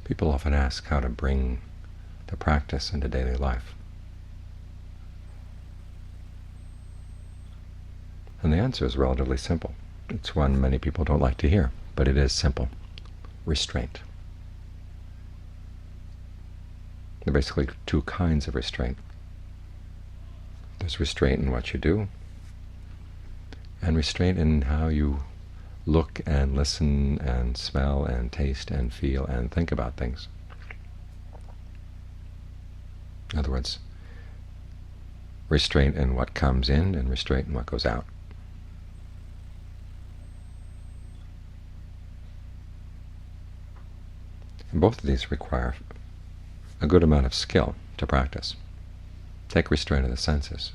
People often ask how to bring the practice into daily life. And the answer is relatively simple. It's one many people don't like to hear, but it is simple. Restraint. There are basically two kinds of restraint. There's restraint in what you do, and restraint in how you look and listen and smell and taste and feel and think about things. In other words, restraint in what comes in and restraint in what goes out. And both of these require a good amount of skill to practice. Take restraint of the senses.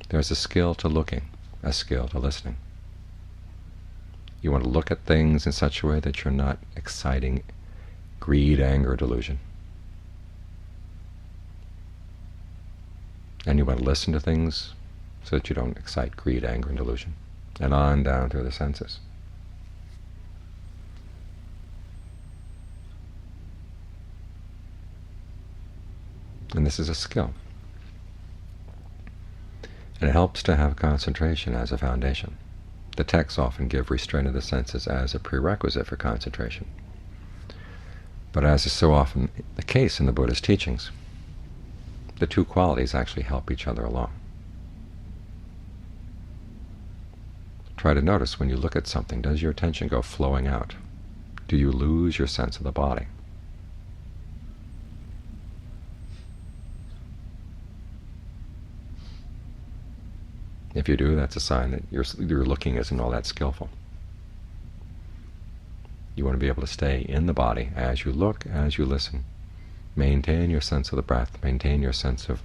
There's a skill to looking, a skill to listening. You want to look at things in such a way that you're not exciting greed, anger, delusion. And you want to listen to things so that you don't excite greed, anger, and delusion, and on down through the senses. And this is a skill. And it helps to have concentration as a foundation. The texts often give restraint of the senses as a prerequisite for concentration. But as is so often the case in the Buddha's teachings, the two qualities actually help each other along. Try to notice when you look at something, does your attention go flowing out? Do you lose your sense of the body? If you do, that's a sign that your looking isn't all that skillful. You want to be able to stay in the body as you look, as you listen. Maintain your sense of the breath, maintain your sense of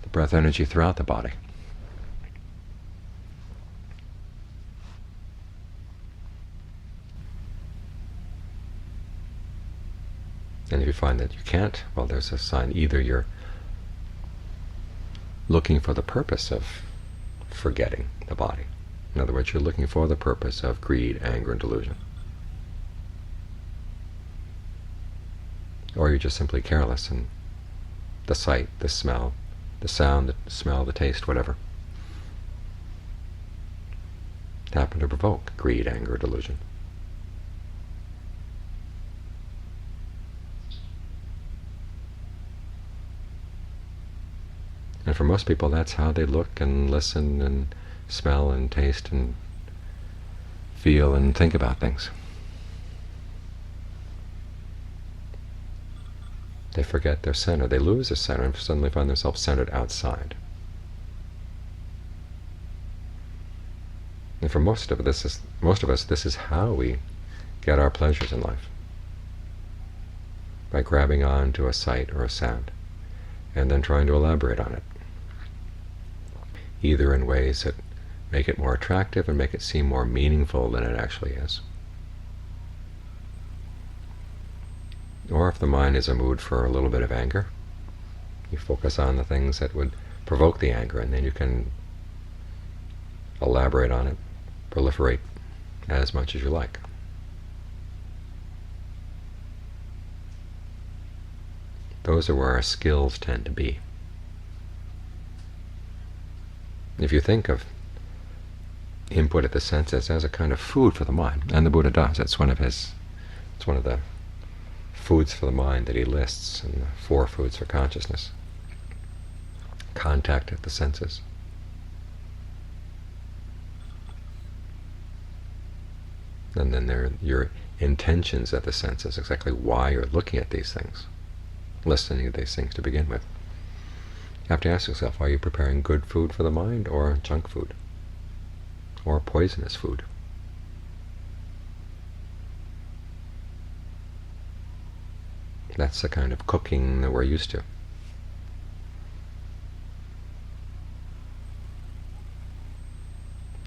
the breath energy throughout the body. And if you find that you can't, well, there's a sign either you're looking for the purpose of forgetting the body. In other words, you're looking for the purpose of greed, anger, and delusion. Or you're just simply careless, and the sight, the smell, the sound, the smell, the taste, whatever, happen to provoke greed, anger, delusion. And for most people, that's how they look and listen and smell and taste and feel and think about things. They forget their center. They lose their center and suddenly find themselves centered outside. And for most of us, this is how we get our pleasures in life, by grabbing on to a sight or a sound and then trying to elaborate on it, either in ways that make it more attractive and make it seem more meaningful than it actually is. Or if the mind is a mood for a little bit of anger, you focus on the things that would provoke the anger, and then you can elaborate on it, proliferate as much as you like. Those are where our skills tend to be. If you think of input at the senses as a kind of food for the mind, and the Buddha does, it's one of the foods for the mind that he lists in the 4 foods for consciousness. Contact at the senses. And then there are your intentions at the senses, exactly why you're looking at these things, listening to these things to begin with. You have to ask yourself, are you preparing good food for the mind, or junk food, or poisonous food? That's the kind of cooking that we're used to.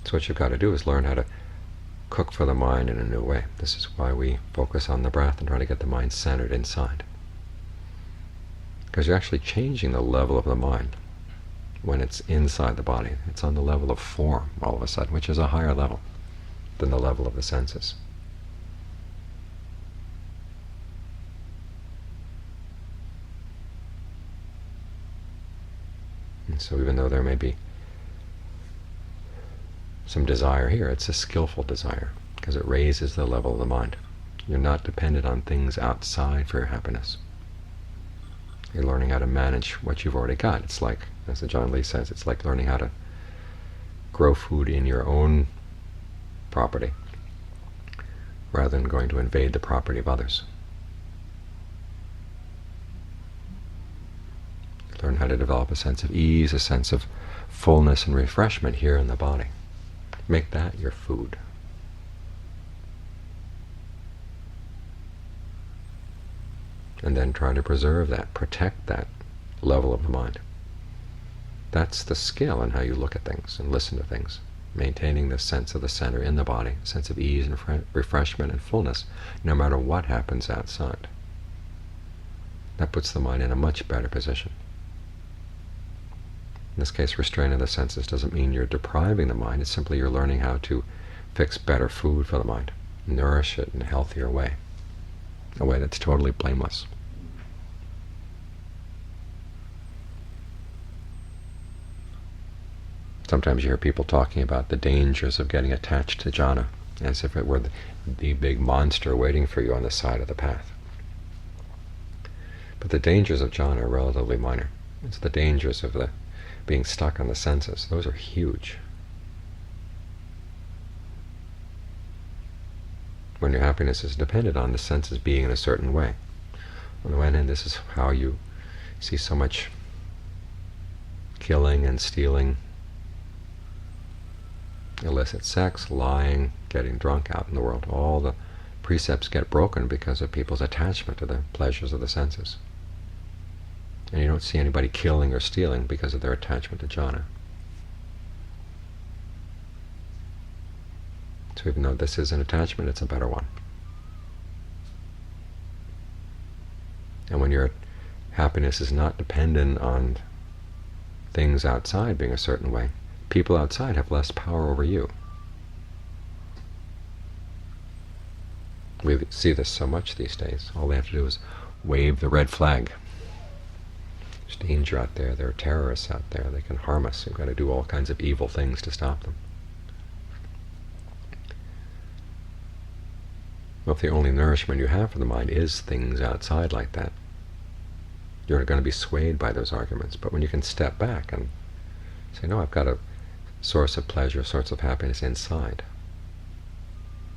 So what you've got to do is learn how to cook for the mind in a new way. This is why we focus on the breath and try to get the mind centered inside. Because you're actually changing the level of the mind when it's inside the body. It's on the level of form all of a sudden, which is a higher level than the level of the senses. And so even though there may be some desire here, it's a skillful desire, because it raises the level of the mind. You're not dependent on things outside for your happiness. You're learning how to manage what you've already got. It's like, as John Lee says, it's like learning how to grow food in your own property, rather than going to invade the property of others. Learn how to develop a sense of ease, a sense of fullness and refreshment here in the body. Make that your food. And then try to preserve that, protect that level of the mind. That's the skill in how you look at things and listen to things, maintaining the sense of the center in the body, a sense of ease and refreshment and fullness, no matter what happens outside. That puts the mind in a much better position. In this case, restraint of the senses doesn't mean you're depriving the mind. It's simply you're learning how to fix better food for the mind, nourish it in a healthier way, a way that's totally blameless. Sometimes you hear people talking about the dangers of getting attached to jhana, as if it were the big monster waiting for you on the side of the path. But the dangers of jhana are relatively minor. It's the dangers of the being stuck on the senses. Those are huge. When your happiness is dependent on the senses being in a certain way. On the one hand, this is how you see so much killing and stealing, illicit sex, lying, getting drunk out in the world. All the precepts get broken because of people's attachment to the pleasures of the senses. And you don't see anybody killing or stealing because of their attachment to jhana. So even though this is an attachment, it's a better one. And when your happiness is not dependent on things outside being a certain way, people outside have less power over you. We see this so much these days. All they have to do is wave the red flag. There's danger out there. There are terrorists out there. They can harm us. We've got to do all kinds of evil things to stop them. Well, if the only nourishment you have for the mind is things outside like that, you're going to be swayed by those arguments. But when you can step back and say, no, I've got a source of pleasure, a source of happiness inside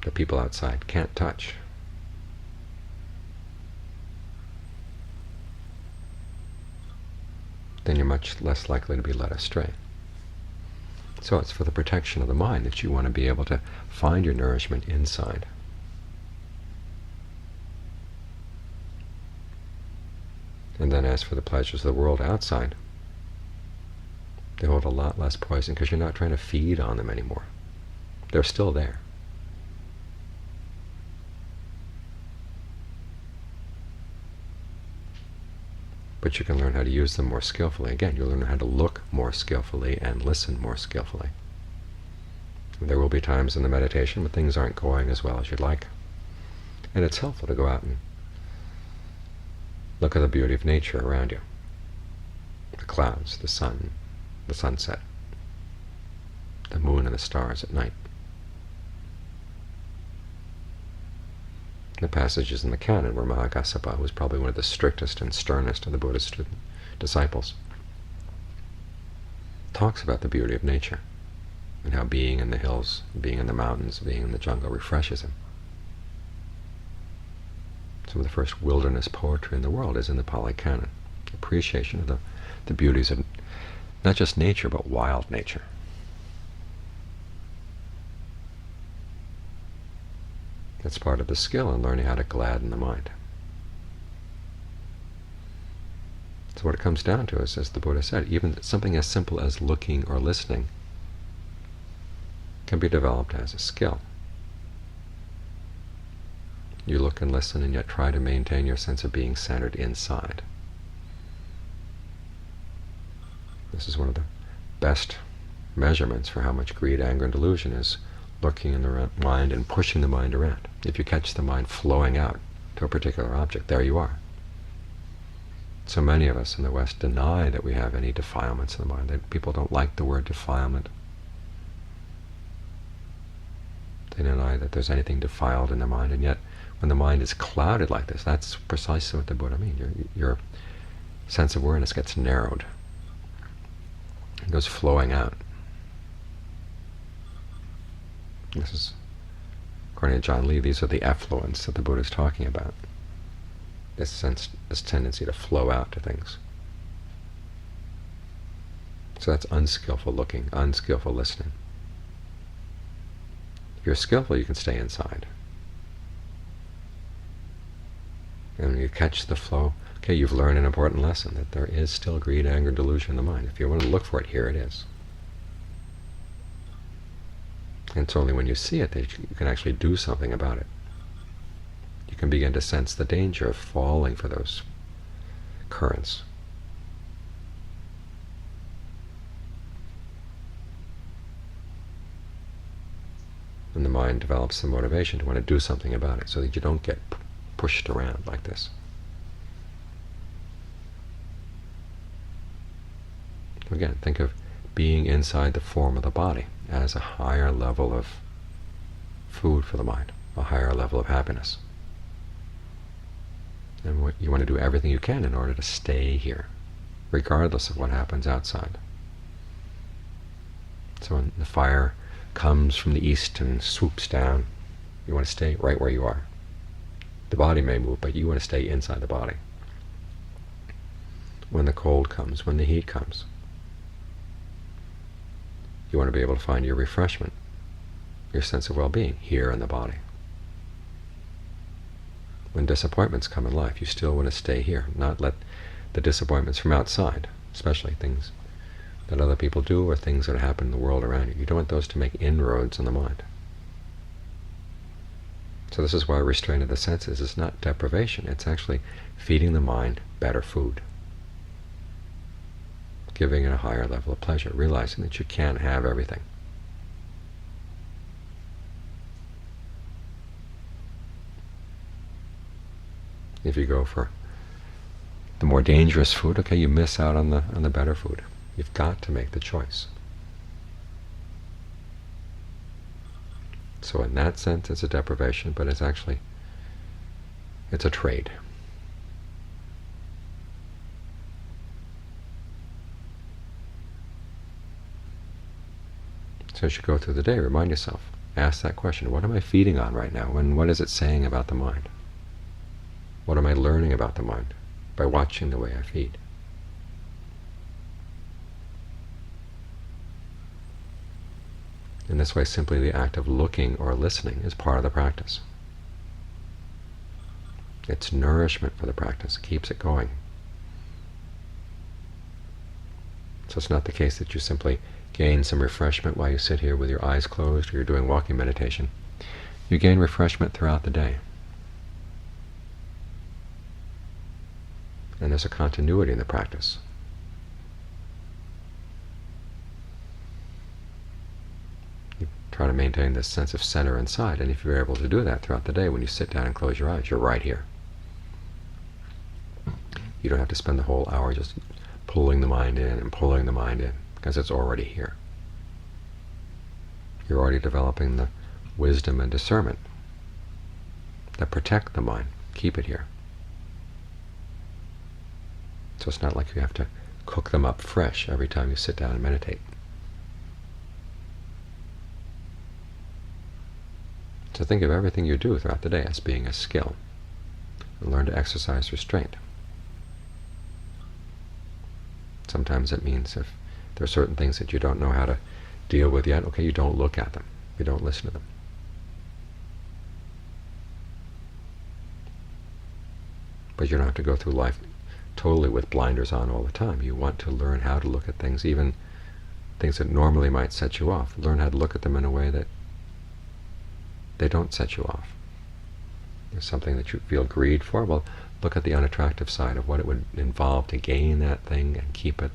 that people outside can't touch, then you're much less likely to be led astray. So it's for the protection of the mind that you want to be able to find your nourishment inside. And then as for the pleasures of the world outside, they hold a lot less poison because you're not trying to feed on them anymore. They're still there. But you can learn how to use them more skillfully. Again, you'll learn how to look more skillfully and listen more skillfully. There will be times in the meditation when things aren't going as well as you'd like. And it's helpful to go out and look at the beauty of nature around you. The clouds, the sun, the sunset, the moon and the stars at night. The passages in the canon where Mahakassapa, who was probably one of the strictest and sternest of the Buddhist disciples, talks about the beauty of nature and how being in the hills, being in the mountains, being in the jungle refreshes him. Some of the first wilderness poetry in the world is in the Pali Canon. Appreciation of the beauties of not just nature, but wild nature. That's part of the skill in learning how to gladden the mind. So what it comes down to is, as the Buddha said, even something as simple as looking or listening can be developed as a skill. You look and listen and yet try to maintain your sense of being centered inside. This is one of the best measurements for how much greed, anger, and delusion is lurking in the mind and pushing the mind around. If you catch the mind flowing out to a particular object, there you are. So many of us in the West deny that we have any defilements in the mind. People don't like the word defilement. They deny that there's anything defiled in the mind, and yet when the mind is clouded like this, that's precisely what the Buddha means. Your sense of awareness gets narrowed. It goes flowing out. This is, according to John Lee, these are the effluents that the Buddha is talking about. This tendency to flow out to things. So that's unskillful looking, unskillful listening. If you're skillful, you can stay inside. And when you catch the flow, okay, you've learned an important lesson, that there is still greed, anger, delusion in the mind. If you want to look for it, here it is. And it's only when you see it that you can actually do something about it. You can begin to sense the danger of falling for those currents. And the mind develops the motivation to want to do something about it, so that you don't get pushed around like this. Again, think of being inside the form of the body as a higher level of food for the mind, a higher level of happiness. And you want to do everything you can in order to stay here, regardless of what happens outside. So when the fire comes from the east and swoops down, you want to stay right where you are. The body may move, but you want to stay inside the body. When the cold comes, when the heat comes, you want to be able to find your refreshment, your sense of well-being, here in the body. When disappointments come in life, you still want to stay here, not let the disappointments from outside, especially things that other people do or things that happen in the world around you. You don't want those to make inroads in the mind. So this is why restraint of the senses is not deprivation. It's actually feeding the mind better food, giving it a higher level of pleasure, realizing that you can't have everything. If you go for the more dangerous food, okay, you miss out on the better food. You've got to make the choice. So in that sense, it's a deprivation, but it's actually, it's a trade. So as you go through the day, remind yourself, ask that question, what am I feeding on right now, and what is it saying about the mind? What am I learning about the mind by watching the way I feed? In this way, simply the act of looking or listening is part of the practice. It's nourishment for the practice, keeps it going. So it's not the case that you simply gain some refreshment while you sit here with your eyes closed or you're doing walking meditation. You gain refreshment throughout the day. And there's a continuity in the practice. You try to maintain this sense of center inside, and if you're able to do that throughout the day, when you sit down and close your eyes, you're right here. You don't have to spend the whole hour just pulling the mind in and pulling the mind in, because it's already here. You're already developing the wisdom and discernment that protect the mind, keep it here. So it's not like you have to cook them up fresh every time you sit down and meditate. So think of everything you do throughout the day as being a skill, and learn to exercise restraint. Sometimes it means if there are certain things that you don't know how to deal with yet, okay, you don't look at them, you don't listen to them. But you don't have to go through life totally with blinders on all the time. You want to learn how to look at things, even things that normally might set you off. Learn how to look at them in a way that they don't set you off. There's something that you feel greed for, well, look at the unattractive side of what it would involve to gain that thing and keep it.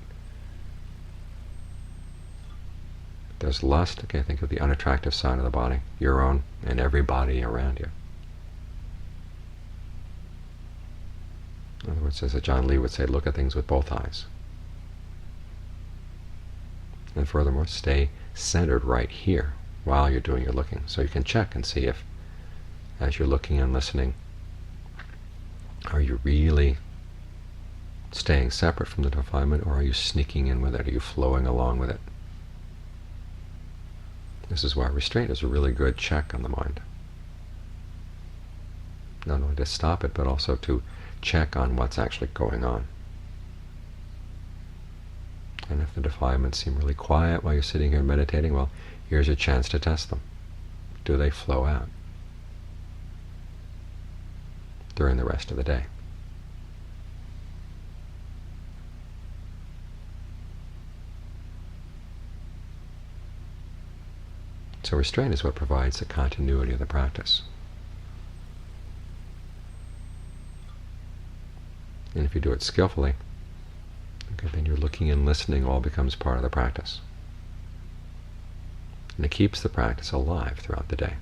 There's lust, okay, think of the unattractive side of the body, your own and every body around you. In other words, as John Lee would say, look at things with both eyes. And furthermore, stay centered right here while you're doing your looking. So you can check and see if, as you're looking and listening, are you really staying separate from the defilement, or are you sneaking in with it? Are you flowing along with it? This is why restraint is a really good check on the mind. Not only to stop it, but also to check on what's actually going on. And if the defilements seem really quiet while you're sitting here meditating, well, here's your chance to test them. Do they flow out during the rest of the day? So restraint is what provides the continuity of the practice. And if you do it skillfully, okay, then your looking and listening all becomes part of the practice. And it keeps the practice alive throughout the day.